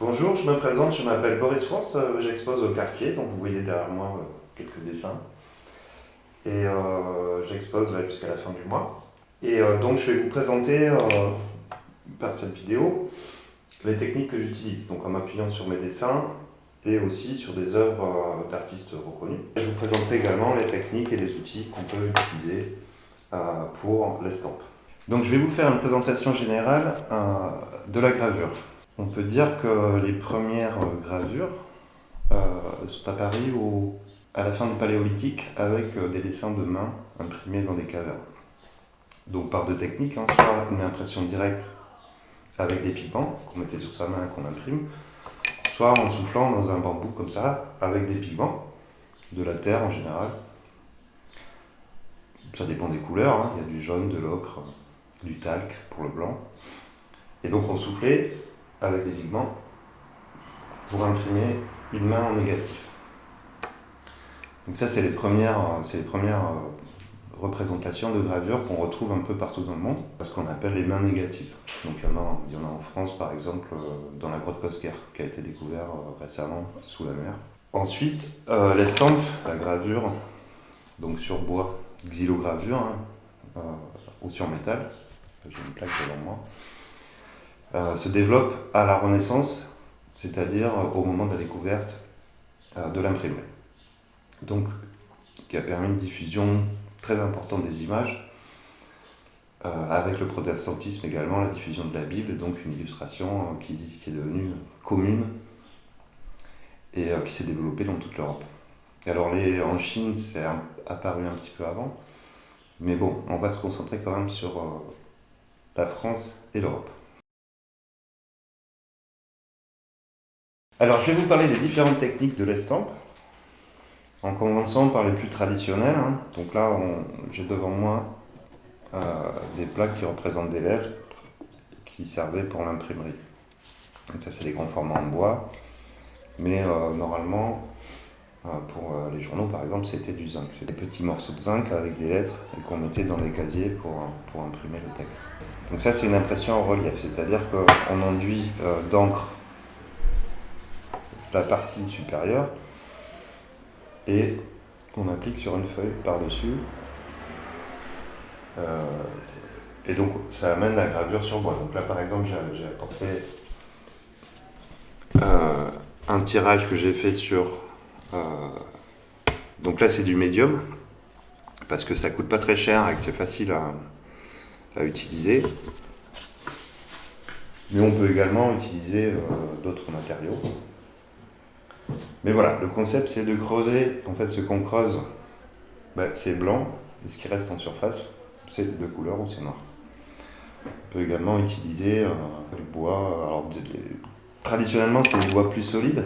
Bonjour, je me présente, je m'appelle Boris France, j'expose au quartier, donc vous voyez derrière moi quelques dessins. Et j'expose là jusqu'à la fin du mois. Et donc je vais vous présenter par cette vidéo les techniques que j'utilise, donc en m'appuyant sur mes dessins et aussi sur des œuvres d'artistes reconnus. Je vous présenterai également les techniques et les outils qu'on peut utiliser pour l'estampe. Donc je vais vous faire une présentation générale de la gravure. On peut dire que les premières gravures sont apparues à la fin du Paléolithique avec des dessins de main imprimés dans des cavernes. Donc par deux techniques, soit une impression directe avec des pigments qu'on mettait sur sa main et qu'on imprime, soit en soufflant dans un bambou comme ça avec des pigments, de la terre en général. Ça dépend des couleurs, il y a du jaune, de l'ocre, du talc pour le blanc. Et donc on soufflait avec des pigments pour imprimer une main en négatif. Donc ça, c'est les premières représentations de gravures qu'on retrouve un peu partout dans le monde, parce qu'on appelle les mains négatives. Donc il y en a en France, par exemple, dans la grotte Cosquer, qui a été découvert récemment sous la mer. Ensuite, l'estampe, la gravure, donc sur bois, xylogravure, ou sur métal, j'ai une plaque devant moi, se développe à la Renaissance, c'est-à-dire au moment de la découverte de l'imprimerie. Donc, qui a permis une diffusion très importante des images, avec le protestantisme également, la diffusion de la Bible, et donc une illustration qui est devenue commune et qui s'est développée dans toute l'Europe. Alors en Chine, c'est apparu un petit peu avant, mais bon, on va se concentrer quand même sur la France et l'Europe. Alors, je vais vous parler des différentes techniques de l'estampe, en commençant par les plus traditionnelles. Donc là, j'ai devant moi des plaques qui représentent des lettres qui servaient pour l'imprimerie. Donc ça, c'est des grands formats en bois, mais normalement, pour les journaux par exemple, c'était du zinc. C'est des petits morceaux de zinc avec des lettres et qu'on mettait dans des casiers pour imprimer le texte. Donc ça, c'est une impression en relief, c'est-à-dire qu'on enduit d'encre la partie supérieure et qu'on applique sur une feuille par-dessus. Et donc ça amène la gravure sur bois. Donc là par exemple j'ai apporté un tirage que j'ai fait sur... donc là c'est du médium, parce que ça coûte pas très cher et que c'est facile à utiliser. Mais on peut également utiliser d'autres matériaux. Mais voilà, le concept c'est de creuser. En fait, ce qu'on creuse, c'est blanc, et ce qui reste en surface, c'est de couleur ou c'est noir. On peut également utiliser le bois. Alors, traditionnellement, c'est le bois plus solide,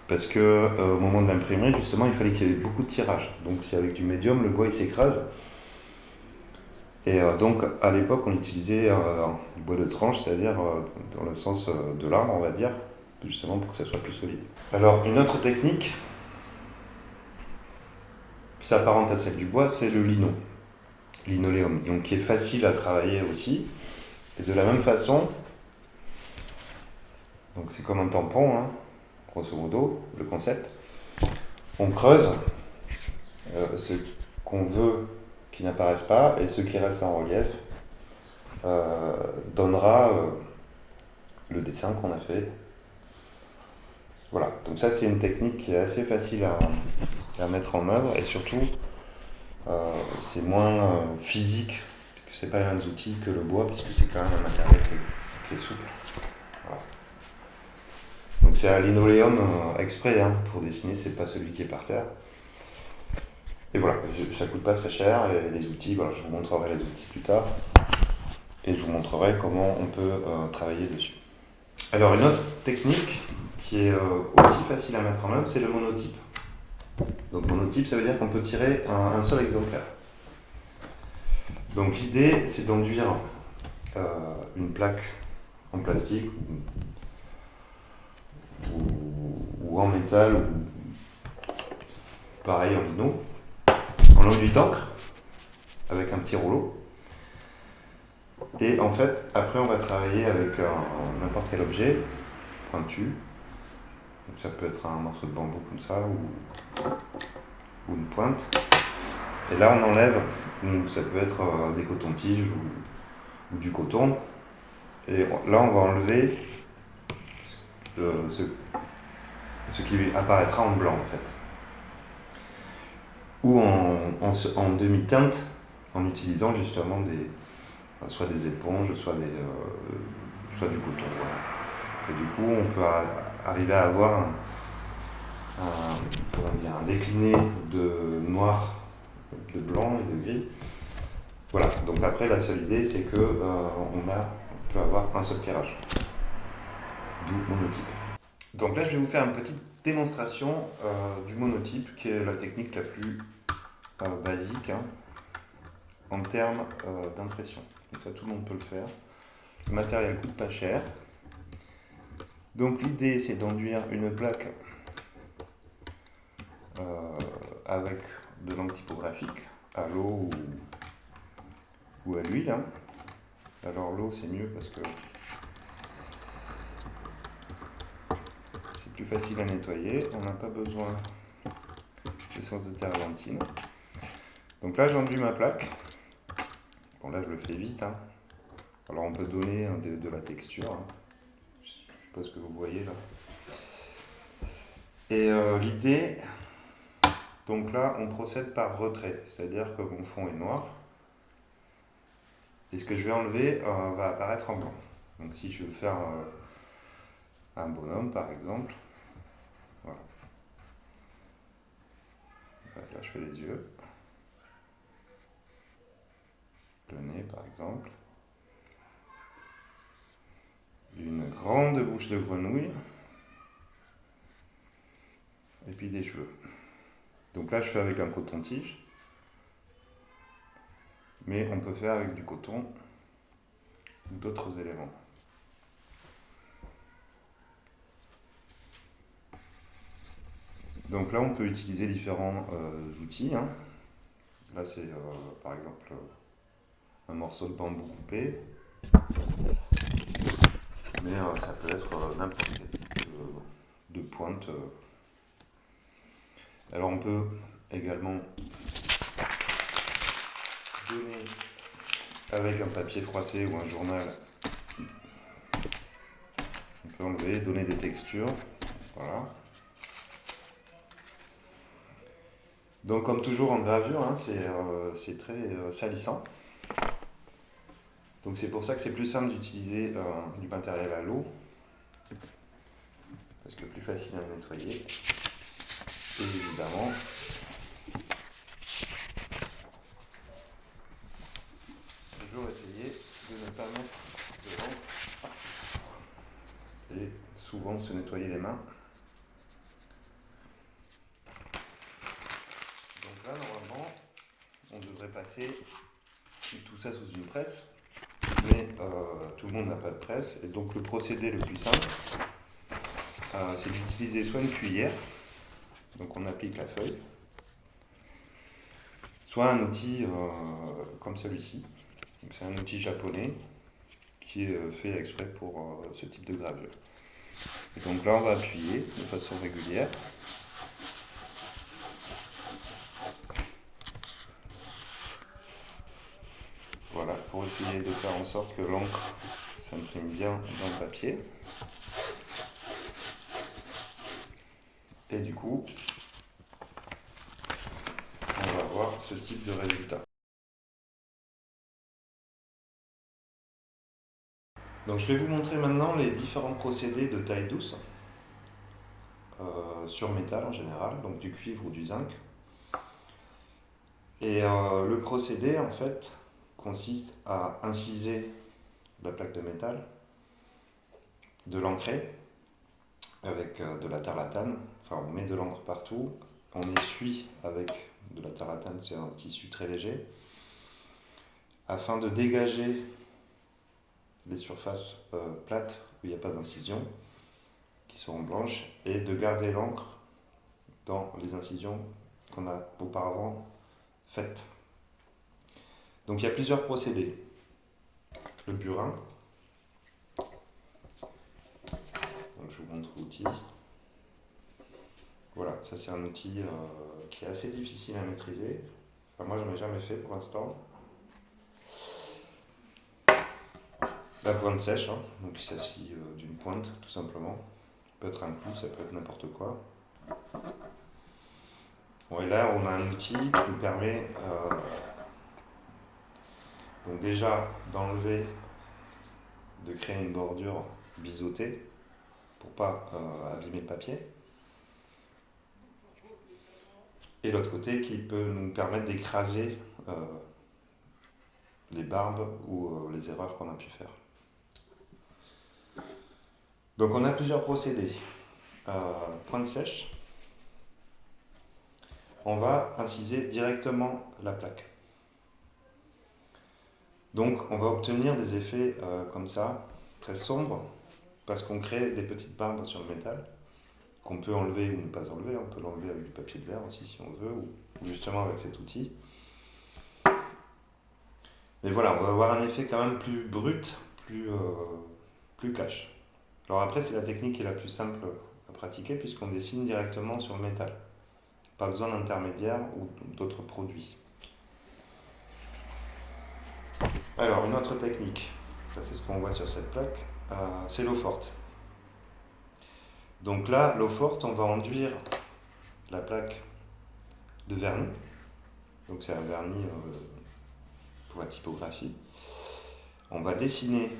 parce que au moment de l'imprimerie, justement, il fallait qu'il y ait beaucoup de tirage. Donc, si avec du médium, le bois il s'écrase. Et donc, à l'époque, on utilisait du bois de tranche, c'est-à-dire dans le sens de l'arbre, on va dire, justement pour que ça soit plus solide. Alors, une autre technique qui s'apparente à celle du bois, c'est le linoléum, donc qui est facile à travailler aussi. Et de la même façon, donc c'est comme un tampon, grosso modo, le concept. On creuse ce qu'on veut qui n'apparaisse pas, et ce qui reste en relief donnera le dessin qu'on a fait. Voilà, donc ça c'est une technique qui est assez facile à mettre en œuvre, et surtout c'est moins physique, puisque c'est pas les mêmes outils que le bois, puisque c'est quand même un matériau qui est souple. Voilà. Donc c'est un linoléum exprès pour dessiner, c'est pas celui qui est par terre. Et voilà, ça coûte pas très cher, et les outils, voilà, je vous montrerai les outils plus tard, et je vous montrerai comment on peut travailler dessus. Alors une autre technique qui est aussi facile à mettre en œuvre, c'est le monotype. Donc monotype, ça veut dire qu'on peut tirer un seul exemplaire. Donc l'idée, c'est d'enduire une plaque en plastique ou en métal, ou pareil en lino, en enduit d'encre avec un petit rouleau. Et en fait, après on va travailler avec n'importe quel objet pointu. Donc ça peut être un morceau de bambou comme ça ou une pointe. Et là on enlève, donc ça peut être des cotons-tiges ou du coton. Et là on va enlever ce qui apparaîtra en blanc en fait. Ou en demi-teinte, en utilisant justement soit des éponges, soit du coton. Voilà. Et du coup on peut arriver à avoir un décliné de noir, de blanc et de gris. Voilà, donc après la seule idée c'est que on peut avoir un seul tirage, d'où monotype. Donc là je vais vous faire une petite démonstration du monotype qui est la technique la plus basique en termes d'impression. Donc ça tout le monde peut le faire. Le matériel coûte pas cher. Donc l'idée c'est d'enduire une plaque avec de l'encre typographique à l'eau ou à l'huile. Alors l'eau c'est mieux parce que c'est plus facile à nettoyer, on n'a pas besoin d'essence de térébenthine. Donc là j'enduis ma plaque. Bon là je le fais vite. Alors on peut donner de la texture. Je ne sais pas ce que vous voyez là. Et l'idée, donc là on procède par retrait, c'est-à-dire que mon fond est noir. Et ce que je vais enlever va apparaître en blanc. Donc si je veux faire un bonhomme par exemple, voilà. Là je fais les yeux, le nez par exemple, une grande bouche de grenouille, et puis des cheveux. Donc là je fais avec un coton-tige, mais on peut faire avec du coton ou d'autres éléments. Donc là on peut utiliser différents outils. Là c'est par exemple un morceau de bambou coupé, mais ça peut être n'importe quel type de pointe. Alors on peut également donner avec un papier froissé ou un journal, on peut enlever, donner des textures, voilà. Donc comme toujours en gravure, c'est très salissant. Donc c'est pour ça que c'est plus simple d'utiliser du matériel à l'eau, parce que plus facile à nettoyer. Et évidemment, toujours essayer de ne pas mettre de l'encre et souvent se nettoyer les mains. Donc là, normalement, on devrait passer tout ça sous une presse, mais tout le monde n'a pas de presse, et donc le procédé le plus simple, c'est d'utiliser soit une cuillère, donc on applique la feuille, soit un outil comme celui-ci. C'est un outil japonais qui est fait exprès pour ce type de gravure. Et donc là on va appuyer de façon régulière. Voilà, pour essayer de faire en sorte que l'encre s'imprime bien dans le papier. Et du coup, on va avoir ce type de résultat. Donc je vais vous montrer maintenant les différents procédés de taille douce sur métal en général, donc du cuivre ou du zinc. Et le procédé en fait consiste à inciser la plaque de métal, de l'encrer avec de la tarlatane, enfin on met de l'encre partout, on essuie avec de la tarlatane, c'est un tissu très léger, afin de dégager les surfaces plates où il n'y a pas d'incision, qui seront blanches, et de garder l'encre dans les incisions qu'on a auparavant faites. Donc il y a plusieurs procédés. Le burin, donc je vous vous montre l'outil. Voilà, ça c'est un outil qui est assez difficile à maîtriser. Enfin, moi, j'en ai jamais fait pour l'instant. La pointe sèche, hein, donc il s'agit d'une pointe, tout simplement. Ça peut être un clou, ça peut être n'importe quoi. Bon, et là, on a un outil qui nous permet donc déjà d'enlever, de créer une bordure biseautée pour pas abîmer le papier. Et l'autre côté qui peut nous permettre d'écraser les barbes ou les erreurs qu'on a pu faire. Donc on a plusieurs procédés. Pointe sèche, on va inciser directement la plaque. Donc on va obtenir des effets comme ça, très sombres, parce qu'on crée des petites barbes sur le métal, qu'on peut enlever ou ne pas enlever. On peut l'enlever avec du papier de verre aussi si on veut, ou justement avec cet outil. Mais voilà, on va avoir un effet quand même plus brut, plus cash. Alors après, c'est la technique qui est la plus simple à pratiquer puisqu'on dessine directement sur le métal. Pas besoin d'intermédiaire ou d'autres produits. Alors, une autre technique, ça c'est ce qu'on voit sur cette plaque, c'est l'eau forte. Donc là, l'eau forte, on va enduire la plaque de vernis. Donc c'est un vernis pour la typographie. On va dessiner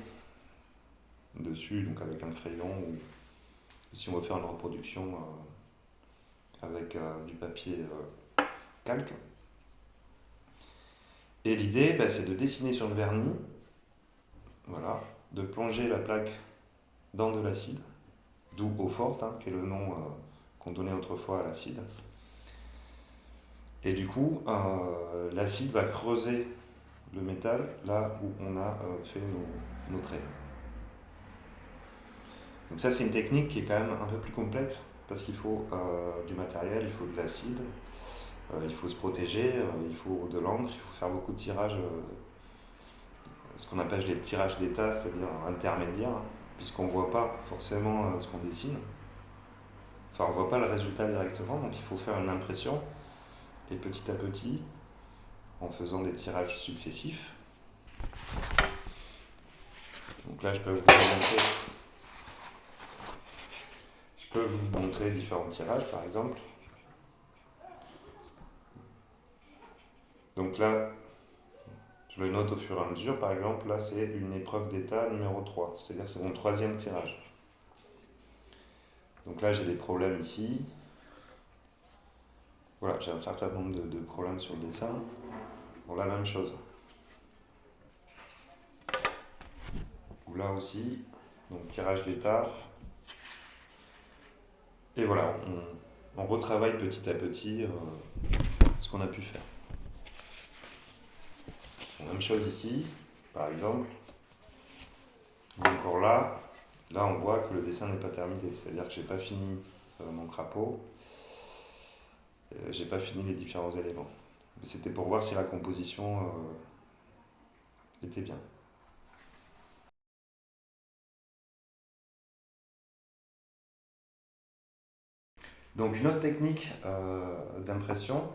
dessus, donc avec un crayon, ou si on veut faire une reproduction avec du papier calque. Et l'idée, c'est de dessiner sur le vernis, voilà, de plonger la plaque dans de l'acide, d'où eau forte, hein, qui est le nom qu'on donnait autrefois à l'acide. Et du coup, l'acide va creuser le métal là où on a fait nos traits. Donc ça, c'est une technique qui est quand même un peu plus complexe parce qu'il faut du matériel, il faut de l'acide, il faut se protéger, il faut de l'encre, il faut faire beaucoup de tirages, ce qu'on appelle les tirages d'état, c'est-à-dire intermédiaires, hein, puisqu'on ne voit pas forcément ce qu'on dessine. Enfin, on ne voit pas le résultat directement, donc il faut faire une impression. Et petit à petit, en faisant des tirages successifs, donc là je peux vous montrer différents tirages par exemple. Donc là, je le note au fur et à mesure, par exemple, là c'est une épreuve d'état numéro 3, c'est-à-dire c'est mon troisième tirage. Donc là j'ai des problèmes ici. Voilà, j'ai un certain nombre de problèmes sur le dessin. Bon, la même chose. Ou là aussi, donc tirage d'état. Et voilà, on retravaille petit à petit ce qu'on a pu faire. Bon, même chose ici, par exemple. Encore là on voit que le dessin n'est pas terminé, c'est-à-dire que j'ai pas fini mon crapaud, j'ai pas fini les différents éléments. C'était pour voir si la composition était bien. Donc une autre technique d'impression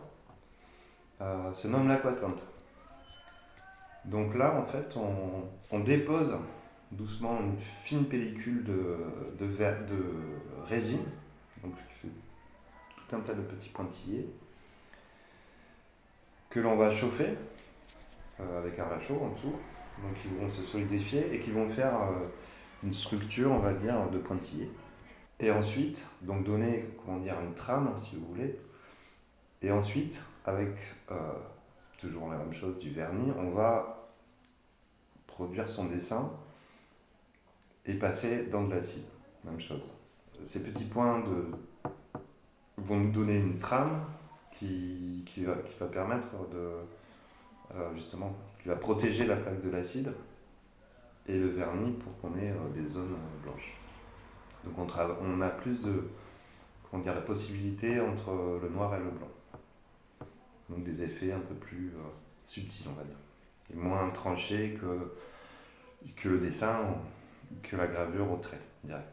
se nomme l'aquatinte. Donc là, en fait, on dépose doucement une fine pellicule de résine, donc tout un tas de petits pointillés, que l'on va chauffer avec un réchaud en dessous, donc ils vont se solidifier et qui vont faire une structure, on va dire, de pointillés. Et ensuite, donc donner, une trame, si vous voulez. Et ensuite, avec toujours la même chose, du vernis, on va produire son dessin et passer dans de l'acide. Même chose. Ces petits points vont nous donner une trame qui va permettre justement, qui va protéger la plaque de l'acide et le vernis pour qu'on ait des zones blanches. Donc on a plus de la possibilité entre le noir et le blanc. Donc des effets un peu plus subtils, on va dire. Et moins tranchés que le dessin, que la gravure au trait direct.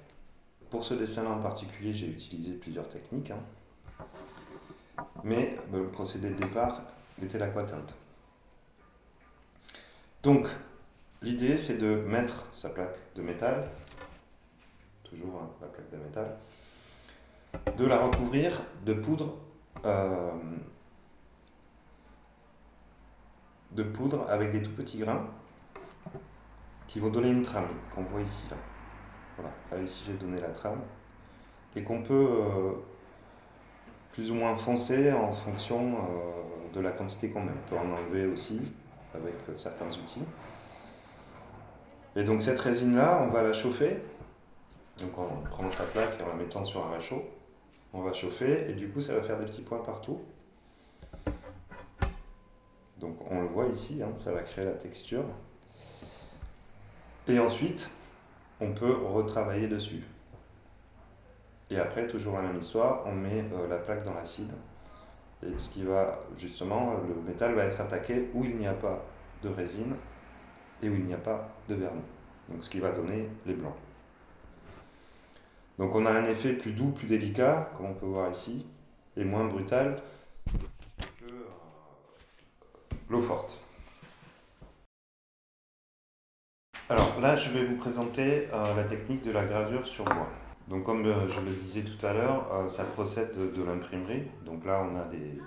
pour ce dessin-là en particulier, j'ai utilisé plusieurs techniques, hein. Mais le procédé de départ était l'aquatinte. Donc, l'idée, c'est de mettre sa plaque de métal, toujours hein, la plaque de métal, de la recouvrir de poudre avec des tout petits grains qui vont donner une trame qu'on voit ici. Là. Voilà, là, ici j'ai donné la trame et qu'on peut plus ou moins foncer en fonction de la quantité qu'on met. On peut en enlever aussi avec certains outils. Et donc cette résine-là, on va la chauffer. Donc on prend sa plaque et en la mettant sur un réchaud, on va chauffer et du coup ça va faire des petits points partout. Donc on le voit ici, hein, ça va créer la texture. Et ensuite, on peut retravailler dessus. Et après, toujours la même histoire, on met la plaque dans l'acide. Et ce qui va, justement, le métal va être attaqué où il n'y a pas de résine et où il n'y a pas de vernis. Donc ce qui va donner les blancs. Donc on a un effet plus doux, plus délicat, comme on peut voir ici, et moins brutal que l'eau forte. Alors là, je vais vous présenter la technique de la gravure sur bois. Donc comme je le disais tout à l'heure, ça procède de l'imprimerie. Donc là, on a des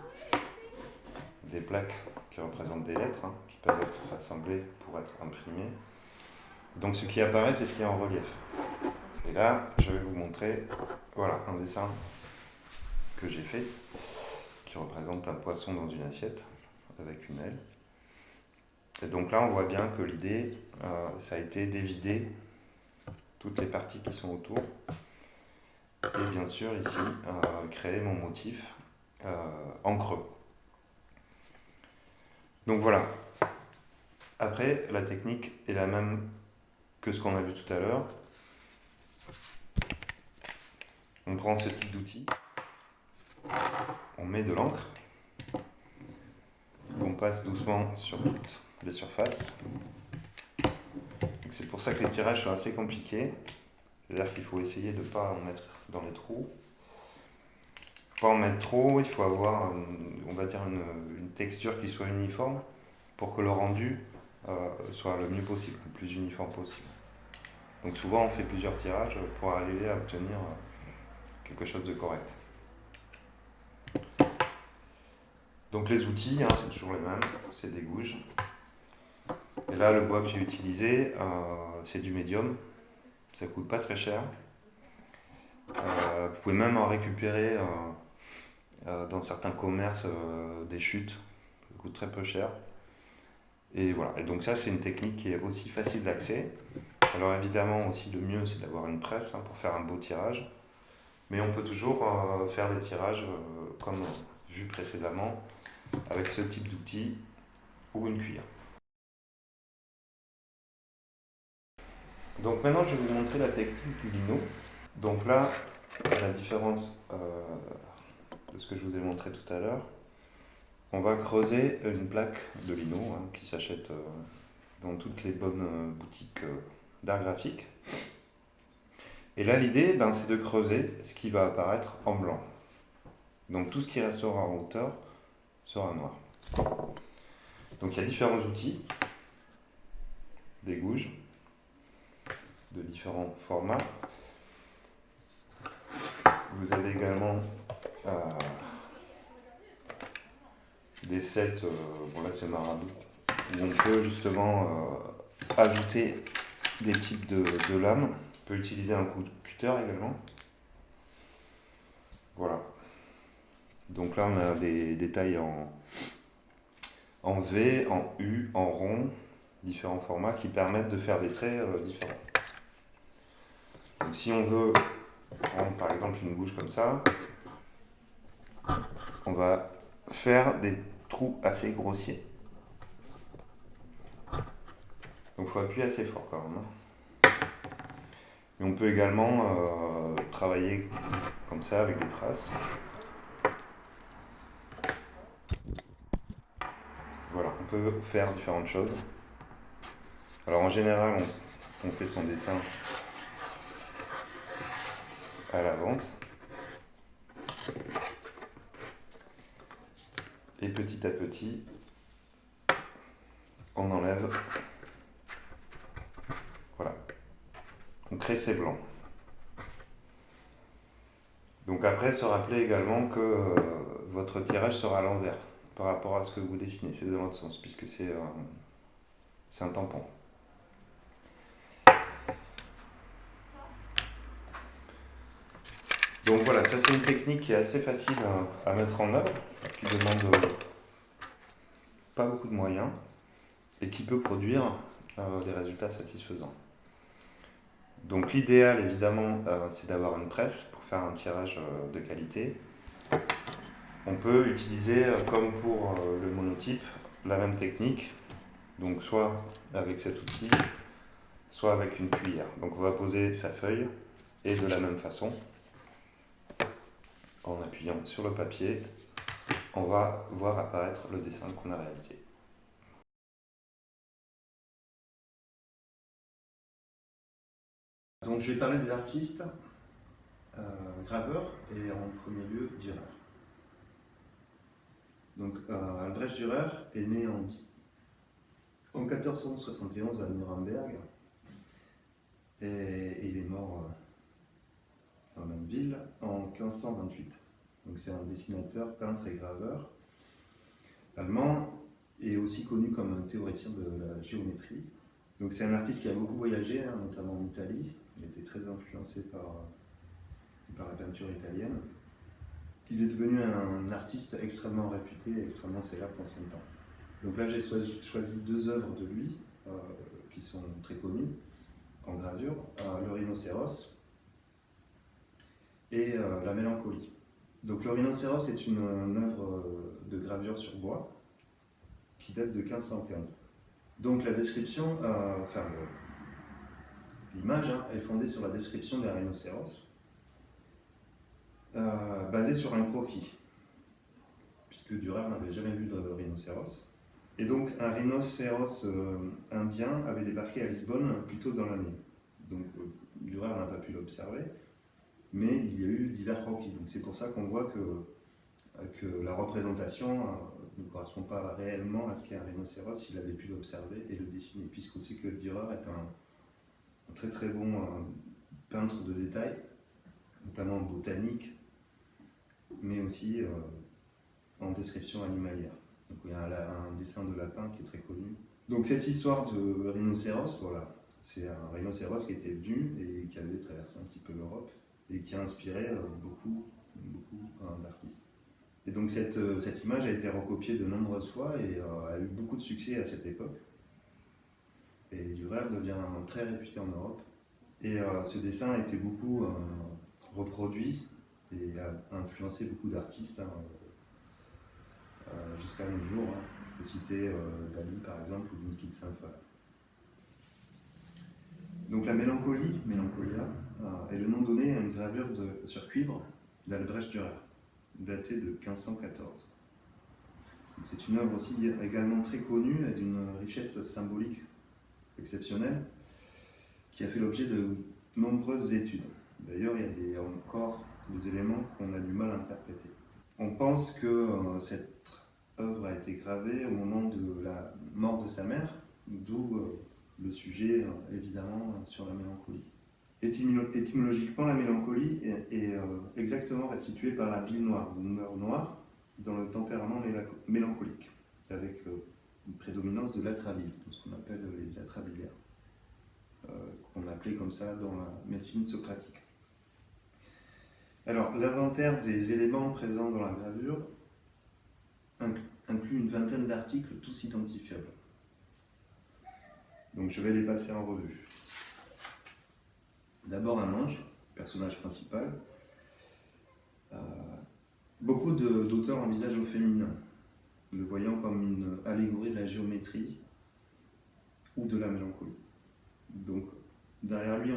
plaques qui représentent des lettres, hein, qui peuvent être assemblées pour être imprimées. Donc ce qui apparaît, c'est ce qui est en relief. Et là, je vais vous montrer voilà, un dessin que j'ai fait, qui représente un poisson dans une assiette, avec une aile. Et donc là, on voit bien que l'idée, ça a été d'évider toutes les parties qui sont autour. Et bien sûr, ici, créer mon motif en creux. Donc voilà. Après, la technique est la même que ce qu'on a vu tout à l'heure. On prend ce type d'outil, on met de l'encre, on passe doucement sur toutes les surfaces. C'est pour ça que les tirages sont assez compliqués. C'est-à-dire qu'il faut essayer de ne pas en mettre dans les trous. Il ne faut pas en mettre trop, il faut avoir on va dire une texture qui soit uniforme pour que le rendu soit le mieux possible, le plus uniforme possible. Donc souvent on fait plusieurs tirages pour arriver à obtenir quelque chose de correct. Donc les outils, hein, c'est toujours les mêmes, c'est des gouges. Et là le bois que j'ai utilisé, c'est du médium, ça coûte pas très cher. Vous pouvez même en récupérer dans certains commerces des chutes, ça coûte très peu cher. Et voilà, et donc ça c'est une technique qui est aussi facile d'accès. Alors évidemment aussi le mieux c'est d'avoir une presse hein, pour faire un beau tirage. Mais on peut toujours faire des tirages comme vu précédemment avec ce type d'outil ou une cuillère. Donc maintenant je vais vous montrer la technique du lino. Donc là, à la différence de ce que je vous ai montré tout à l'heure, on va creuser une plaque de lino hein, qui s'achète dans toutes les bonnes boutiques d'art graphique. Et là l'idée c'est de creuser ce qui va apparaître en blanc. Donc tout ce qui restera en hauteur sera noir. Donc il y a différents outils, des gouges de différents formats. Vous avez également des sets, bon là c'est marabout, où on peut justement ajouter des types de lames. On peut utiliser un coup de cutter également. Voilà. Donc là on a des tailles en V, en U, en rond, différents formats qui permettent de faire des traits différents. Donc si on veut prendre par exemple une gouge comme ça, on va faire des trous assez grossiers. Donc il faut appuyer assez fort quand même. Et on peut également travailler comme ça avec des traces. Voilà, on peut faire différentes choses. Alors en général, on fait son dessin à l'avance. Et petit à petit, on enlève. Voilà. On crée ces blancs. Donc après, se rappeler également que votre tirage sera à l'envers par rapport à ce que vous dessinez. C'est dans l'autre sens, puisque c'est un tampon. Donc voilà, ça c'est une technique qui est assez facile à mettre en œuvre, qui demande pas beaucoup de moyens et qui peut produire des résultats satisfaisants. Donc l'idéal évidemment c'est d'avoir une presse pour faire un tirage de qualité. On peut utiliser comme pour le monotype la même technique, donc soit avec cet outil, soit avec une cuillère. Donc on va poser sa feuille et de la même façon, en appuyant sur le papier, on va voir apparaître le dessin qu'on a réalisé. Donc je vais parler des artistes, graveurs et en premier lieu Dürer. Donc Albrecht Dürer est né en 1471 à Nuremberg et il est mort dans la même ville en 1528. Donc c'est un dessinateur, peintre et graveur allemand et aussi connu comme un théoricien de la géométrie. Donc c'est un artiste qui a beaucoup voyagé, notamment en Italie. Il était très influencé par la peinture italienne. Il est devenu un artiste extrêmement réputé et extrêmement célèbre en son temps. Donc là j'ai choisi deux œuvres de lui qui sont très connues en gravure, le rhinocéros et la mélancolie. Donc le rhinocéros est une œuvre de gravure sur bois qui date de 1515. Donc la description, l'image est fondée sur la description d'un rhinocéros, basée sur un croquis, puisque Dürer n'avait jamais vu de rhinocéros. Et donc un rhinocéros indien avait débarqué à Lisbonne plus tôt dans l'année. Donc Dürer n'a pas pu l'observer, mais il y a eu divers croquis. Donc c'est pour ça qu'on voit que la représentation ne correspond pas réellement à ce qu'est un rhinocéros s'il avait pu l'observer et le dessiner, puisqu'on sait que Dürer est un très très bon peintre de détails, notamment en botanique, mais aussi en description animalière. Donc il y a un dessin de lapin qui est très connu. Donc cette histoire de rhinocéros, voilà, c'est un rhinocéros qui était venu et qui avait traversé un petit peu l'Europe et qui a inspiré beaucoup d'artistes. Et donc cette image a été recopiée de nombreuses fois et a eu beaucoup de succès à cette époque. Et Dürer devient très réputé en Europe. Et ce dessin a été beaucoup reproduit et a influencé beaucoup d'artistes jusqu'à nos jours. Je peux citer Dali par exemple ou Nikhil Saint-Phal. Donc la mélancolia, est le nom donné à une gravure sur cuivre d'Albrecht Dürer, datée de 1514. C'est une œuvre aussi également très connue et d'une richesse symbolique exceptionnelle qui a fait l'objet de nombreuses études. D'ailleurs, il y a encore des éléments qu'on a du mal à interpréter. On pense que cette œuvre a été gravée au moment de la mort de sa mère, d'où le sujet évidemment sur la mélancolie. Étymologiquement, la mélancolie est exactement restituée par la bile noire, l'humeur noire, dans le tempérament mélancolique, avec une prédominance de l'attrabile, ce qu'on appelle les atrabilaires, qu'on appelait comme ça dans la médecine socratique. Alors, l'inventaire des éléments présents dans la gravure inclut une vingtaine d'articles, tous identifiables. Donc je vais les passer en revue. D'abord un ange, personnage principal. Beaucoup d'auteurs envisagent au féminin, le voyant comme une allégorie de la géométrie ou de la mélancolie. Donc derrière lui,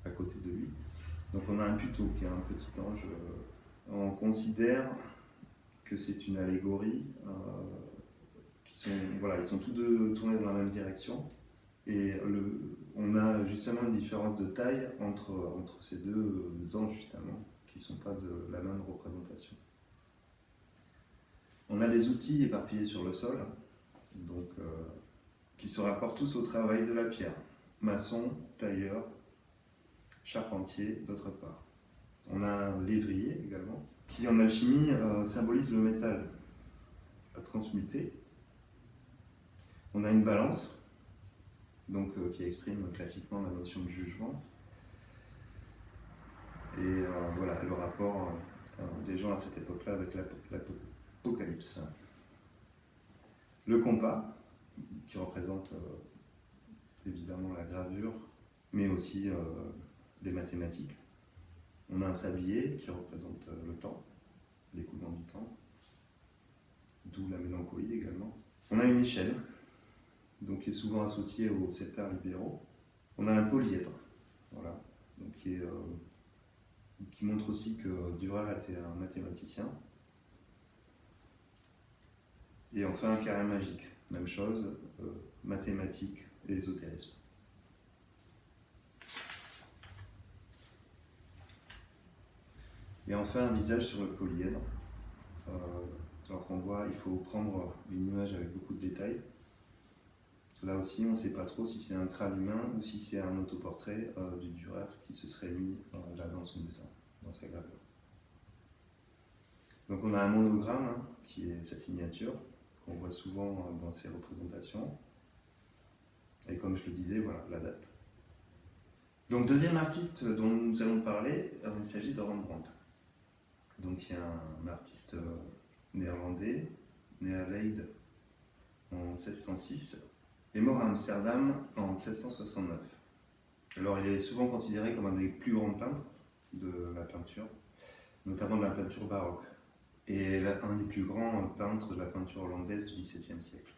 à côté de lui, donc on a un puteau qui est un petit ange. On considère que c'est une allégorie, ils sont tous deux tournés dans la même direction. On a justement une différence de taille entre ces deux anges, finalement, qui ne sont pas de la même représentation. On a des outils éparpillés sur le sol, donc, qui se rapportent tous au travail de la pierre. Maçon, tailleur, charpentier, d'autre part. On a un lévrier également, qui en alchimie symbolise le métal transmuté. On a une balance, donc, qui exprime classiquement la notion de jugement. Et voilà le rapport des gens à cette époque-là avec l'Apocalypse. Le compas, qui représente évidemment la gravure, mais aussi les mathématiques. On a un sablier qui représente le temps, l'écoulement du temps, d'où la mélancolie également. On a une échelle, donc qui est souvent associée aux sectaires libéraux. On a un polyèdre, voilà, donc qui montre aussi que Dürer était un mathématicien. Et enfin un carré magique, même chose, mathématiques et ésotérisme. Et enfin un visage sur le polyèdre. Alors qu'on voit, il faut prendre une image avec beaucoup de détails. Là aussi, on ne sait pas trop si c'est un crâne humain ou si c'est un autoportrait du Dürer qui se serait mis là dans son dessin, dans sa gravure. Donc on a un monogramme qui est sa signature, qu'on voit souvent dans ses représentations. Et comme je le disais, voilà, la date. Donc deuxième artiste dont nous allons parler, il s'agit de Rembrandt. Donc il y a un artiste néerlandais, né à Leyde en 1606, et mort à Amsterdam en 1669. Alors il est souvent considéré comme un des plus grands peintres de la peinture, notamment de la peinture baroque, et un des plus grands peintres de la peinture hollandaise du XVIIe siècle.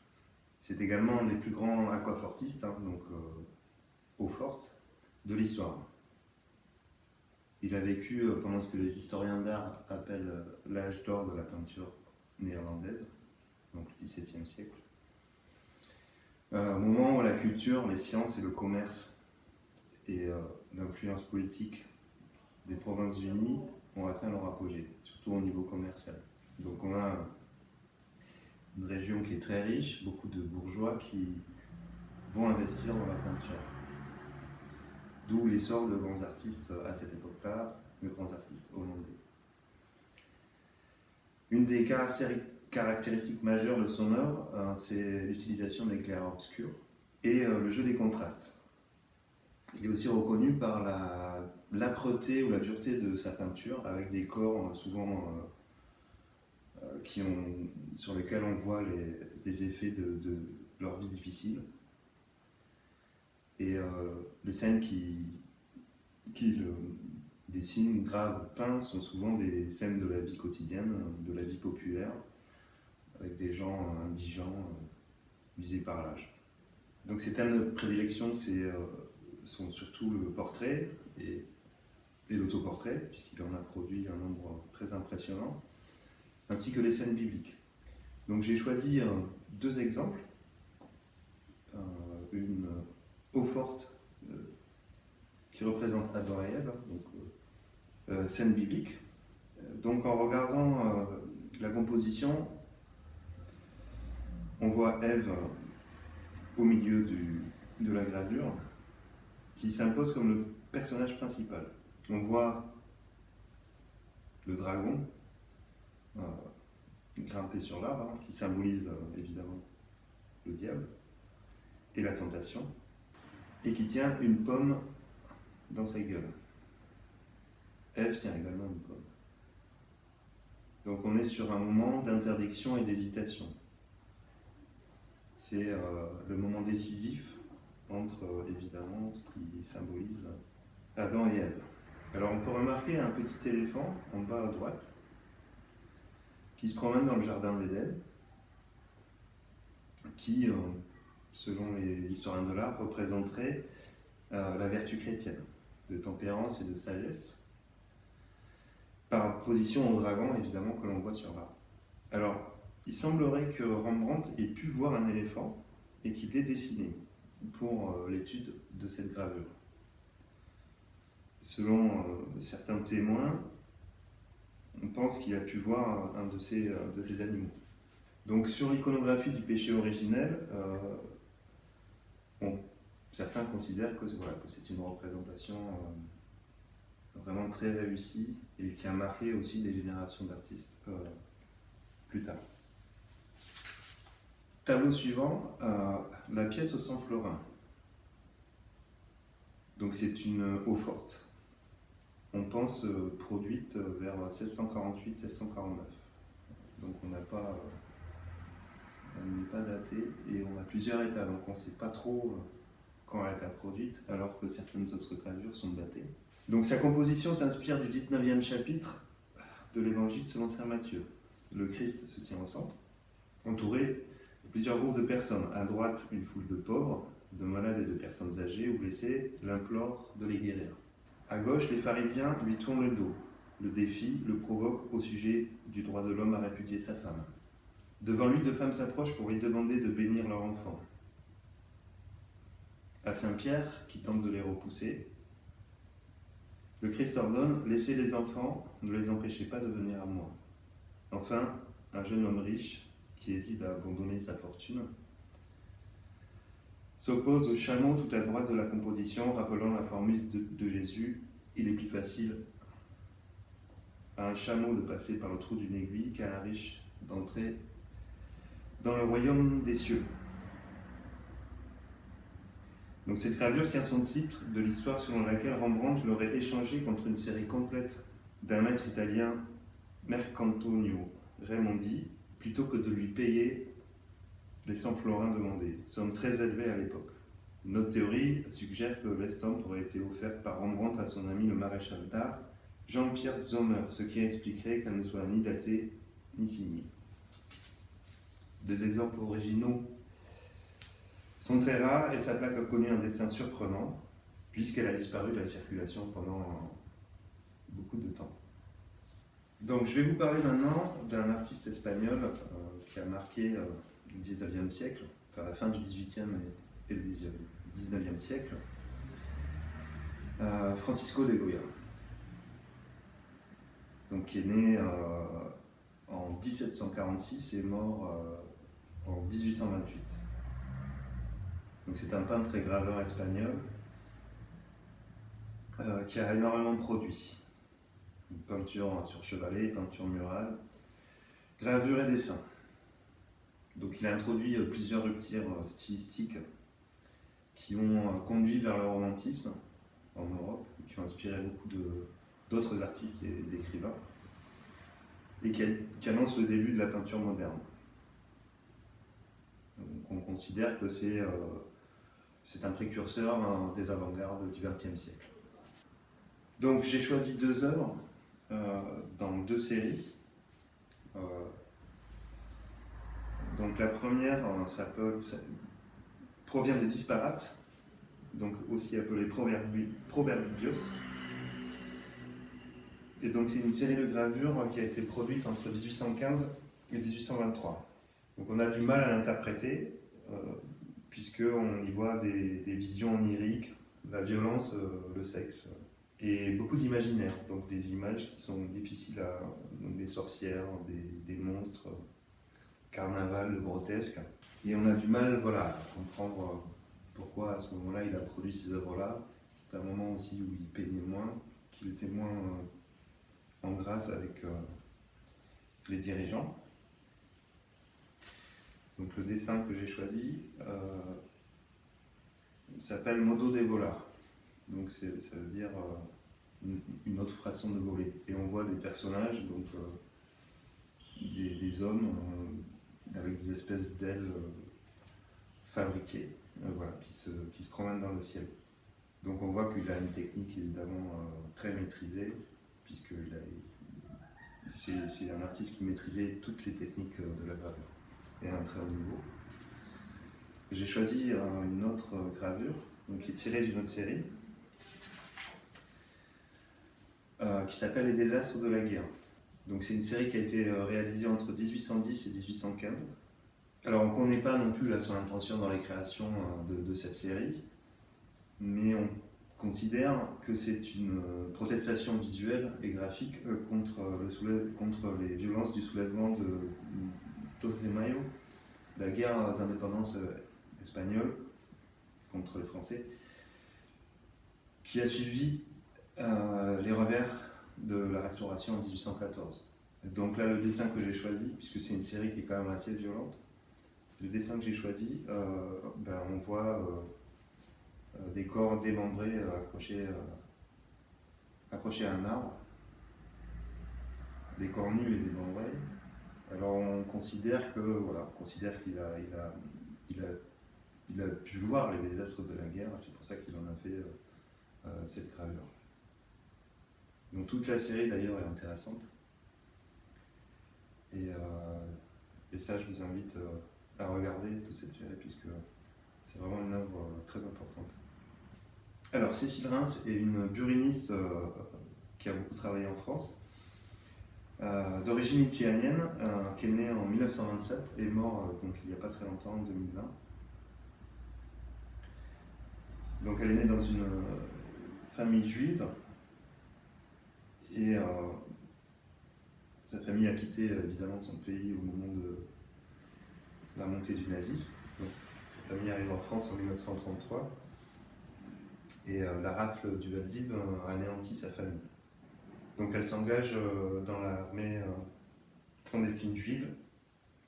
C'est également un des plus grands aquafortistes, donc eau forte, de l'histoire. Il a vécu pendant ce que les historiens d'art appellent l'âge d'or de la peinture néerlandaise, donc le XVIIe siècle. Au moment où la culture, les sciences et le commerce et l'influence politique des Provinces-Unies ont atteint leur apogée, surtout au niveau commercial. Donc on a une région qui est très riche, beaucoup de bourgeois qui vont investir dans la peinture. D'où l'essor de grands artistes à cette époque-là, de grands artistes hollandais. Une des caractéristiques majeures de son œuvre, c'est l'utilisation d'éclaireurs obscurs et le jeu des contrastes. Il est aussi reconnu par l'âpreté ou la dureté de sa peinture, avec des corps souvent sur lesquels on voit les effets de leur vie difficile. Et les scènes qu'il dessine, grave, peint sont souvent des scènes de la vie quotidienne, de la vie populaire, avec des gens indigents, usés par l'âge. Donc ses thèmes de prédilection sont surtout le portrait et l'autoportrait, puisqu'il en a produit un nombre très impressionnant, ainsi que les scènes bibliques. Donc j'ai choisi deux exemples, une eau forte qui représente Adam et Ève, donc scène biblique. Donc en regardant la composition, on voit Ève au milieu de la gravure, qui s'impose comme le personnage principal. On voit le dragon grimpé sur l'arbre, qui symbolise évidemment le diable et la tentation, et qui tient une pomme dans sa gueule. Ève tient également une pomme. Donc on est sur un moment d'interdiction et d'hésitation. C'est le moment décisif entre évidemment ce qui symbolise Adam et Ève. Alors on peut remarquer un petit éléphant en bas à droite qui se promène dans le jardin d'Éden, qui, selon les historiens de l'art, représenterait la vertu chrétienne, de tempérance et de sagesse, par opposition au dragon, évidemment, que l'on voit sur l'arbre. Alors, il semblerait que Rembrandt ait pu voir un éléphant et qu'il l'ait dessiné. pour l'étude de cette gravure. Selon certains témoins, on pense qu'il a pu voir un de ces animaux. Donc sur l'iconographie du péché originel, certains considèrent que c'est une représentation vraiment très réussie et qui a marqué aussi des générations d'artistes plus tard. Tableau suivant, la pièce au sang florin. Donc c'est une eau forte. On pense produite vers 1648-1649. Donc on n'est pas daté et on a plusieurs états, donc on ne sait pas trop quand elle a été produite, alors que certaines autres gravures sont datées. Donc sa composition s'inspire du 19e chapitre de l'évangile selon saint Matthieu. Le Christ se tient au centre, entouré de plusieurs groupes de personnes. À droite, une foule de pauvres, de malades et de personnes âgées ou blessées l'implorent de les guérir. À gauche, les pharisiens lui tournent le dos, le défient, le provoquent au sujet du droit de l'homme à répudier sa femme. Devant lui, deux femmes s'approchent pour lui demander de bénir leur enfant. À Saint-Pierre, qui tente de les repousser, le Christ ordonne « Laissez les enfants, ne les empêchez pas de venir à moi ». Enfin, un jeune homme riche, qui hésite à abandonner sa fortune, s'oppose au chameau tout à droite de la composition, rappelant la formule de Jésus « Il est plus facile à un chameau de passer par le trou d'une aiguille qu'à un riche d'entrer dans le royaume des cieux ». Donc cette gravure tient son titre de l'histoire selon laquelle Rembrandt l'aurait échangé contre une série complète d'un maître italien, Marcantonio Raimondi, plutôt que de lui payer les 100 florins demandés, somme très élevée à l'époque. Une autre théorie suggère que l'estampe aurait été offerte par Rembrandt à son ami le maréchal d'art, Jean-Pierre Zomer, ce qui expliquerait qu'elle ne soit ni datée ni signée. Des exemples originaux sont très rares et sa plaque a connu un destin surprenant, puisqu'elle a disparu de la circulation pendant beaucoup de temps. Donc je vais vous parler maintenant d'un artiste espagnol qui a marqué le 19e siècle, enfin la fin du 18e et le 19e siècle, Francisco de Goya. Donc qui est né en 1746 et mort en 1828. Donc c'est un peintre et graveur espagnol qui a énormément produit. Peinture sur chevalet, peinture murale, gravure et dessin. Donc il a introduit plusieurs ruptures stylistiques qui ont conduit vers le romantisme en Europe, qui ont inspiré beaucoup d'autres artistes et d'écrivains, et qui annoncent le début de la peinture moderne. Donc on considère que c'est un précurseur des avant-gardes du XXe siècle. Donc j'ai choisi deux œuvres dans deux séries. Donc la première provient des disparates, donc aussi appelés proverbios. Et donc c'est une série de gravures qui a été produite entre 1815 et 1823. Donc on a du mal à l'interpréter, puisqu'on y voit des visions oniriques, la violence, le sexe, et beaucoup d'imaginaire, donc des images qui sont difficiles donc des sorcières, des monstres, carnaval, grotesque. Et on a du mal à comprendre pourquoi à ce moment-là il a produit ces œuvres-là. C'est un moment aussi où il peignait moins, qu'il était moins en grâce avec les dirigeants. Donc le dessin que j'ai choisi s'appelle Modo de volar. Donc ça veut dire une autre façon de voler. Et on voit des personnages, donc des hommes avec des espèces d'ailes fabriquées, qui se promènent dans le ciel. Donc on voit qu'il a une technique évidemment très maîtrisée, puisque c'est un artiste qui maîtrisait toutes les techniques de la gravure, et à un très haut niveau. J'ai choisi une autre gravure, donc qui est tirée d'une autre série, qui s'appelle Les désastres de la guerre. Donc c'est une série qui a été réalisée entre 1810 et 1815. Alors on ne connaît pas non plus là, son intention dans les créations de cette série, mais on considère que c'est une protestation visuelle et graphique contre les violences du soulèvement de Dos de Mayo, la guerre d'indépendance espagnole contre les Français, qui a suivi les revers de la Restauration en 1814. Donc là, le dessin que j'ai choisi, puisque c'est une série qui est quand même assez violente, le dessin que j'ai choisi, on voit des corps démembrés accrochés à un arbre, des corps nus et démembrés. Alors on considère qu'il a pu voir les désastres de la guerre, c'est pour ça qu'il en a fait cette gravure. Donc toute la série d'ailleurs est intéressante. Et ça, je vous invite à regarder toute cette série, puisque c'est vraiment une œuvre très importante. Alors, Cécile Reims est une buriniste qui a beaucoup travaillé en France, d'origine lituanienne, qui est née en 1927 et est mort donc, il n'y a pas très longtemps, en 2020. Donc elle est née dans une famille juive, et sa famille a quitté évidemment son pays au moment de la montée du nazisme. Donc, sa famille arrive en France en 1933, et la rafle du Veldiv anéantit sa famille. Donc elle s'engage dans l'armée clandestine juive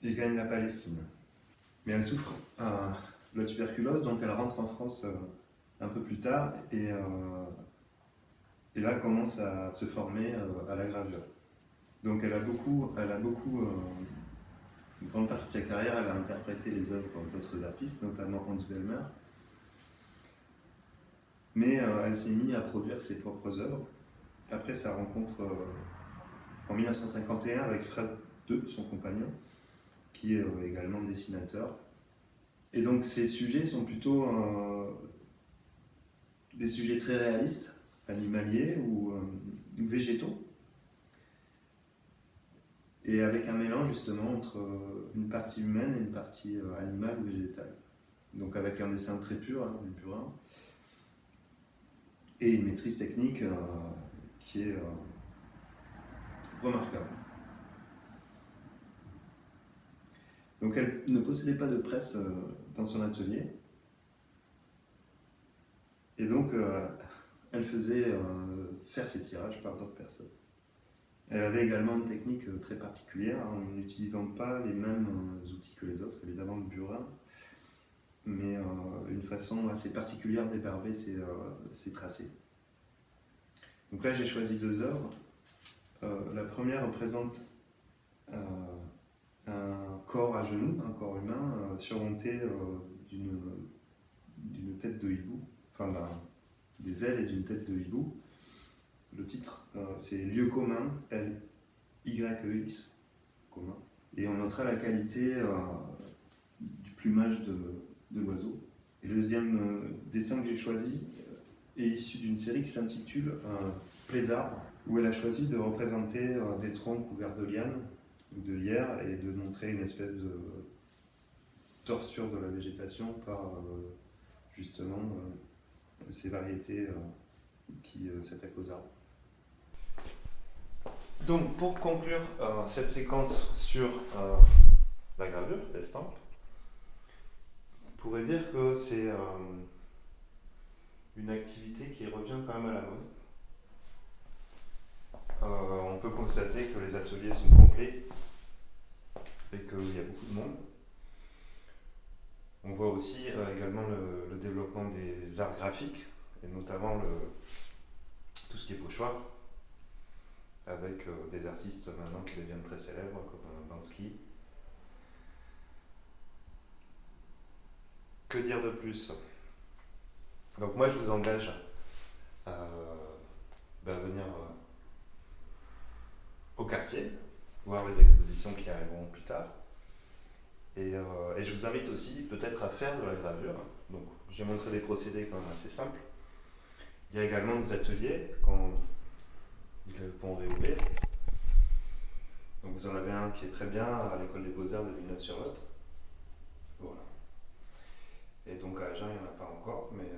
et gagne la Palestine. Mais elle souffre de la tuberculose, donc elle rentre en France un peu plus tard, et là commence à se former à la gravure. Donc elle a beaucoup une grande partie de sa carrière, elle a interprété les œuvres d'autres artistes, notamment Hans Bellmer. Mais elle s'est mise à produire ses propres œuvres. Après sa rencontre en 1951 avec Franz II, son compagnon, qui est également dessinateur. Et donc ces sujets sont plutôt des sujets très réalistes, animaliers ou végétaux, et avec un mélange justement entre une partie humaine et une partie animale ou végétale. Donc avec un dessin très pur, du burin, et une maîtrise technique qui est remarquable. Donc elle ne possédait pas de presse dans son atelier, et donc elle faisait faire ses tirages par d'autres personnes. Elle avait également une technique très particulière, en n'utilisant pas les mêmes outils que les autres, évidemment le burin, mais une façon assez particulière d'ébarber ses tracés. Donc là j'ai choisi deux œuvres. La première représente un corps à genoux, un corps humain, surmonté d'une tête de hibou, enfin des ailes et d'une tête de hibou. Le titre, c'est Lieu commun, L-Y-E-X, commun. Et on notera la qualité du plumage de l'oiseau. Et le deuxième dessin que j'ai choisi est issu d'une série qui s'intitule Plaie d'arbres, où elle a choisi de représenter des troncs couverts de lianes ou de lierre, et de montrer une espèce de torture de la végétation par justement ces variétés qui s'attaquent aux arbres. Donc pour conclure cette séquence sur la gravure, l'estampe, on pourrait dire que c'est une activité qui revient quand même à la mode. On peut constater que les ateliers sont complets et qu'il y a beaucoup de monde. On voit aussi également le développement des arts graphiques, et notamment tout ce qui est pochoir, avec des artistes maintenant qui deviennent très célèbres, comme Bansky. Que dire de plus ? Donc moi je vous engage à venir au quartier, voir les expositions qui arriveront plus tard. Et je vous invite aussi peut-être à faire de la gravure. Donc j'ai montré des procédés quand même assez simples. Il y a également des ateliers quand ils vont réouvrir. Donc vous en avez un qui est très bien à l'école des Beaux-Arts de Villeneuve-sur-Lot. Et donc à Agen, il n'y en a pas encore, mais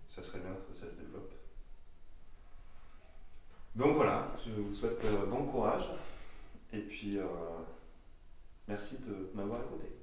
ça serait bien que ça se développe. Donc voilà, je vous souhaite bon courage et puis merci de m'avoir écouté.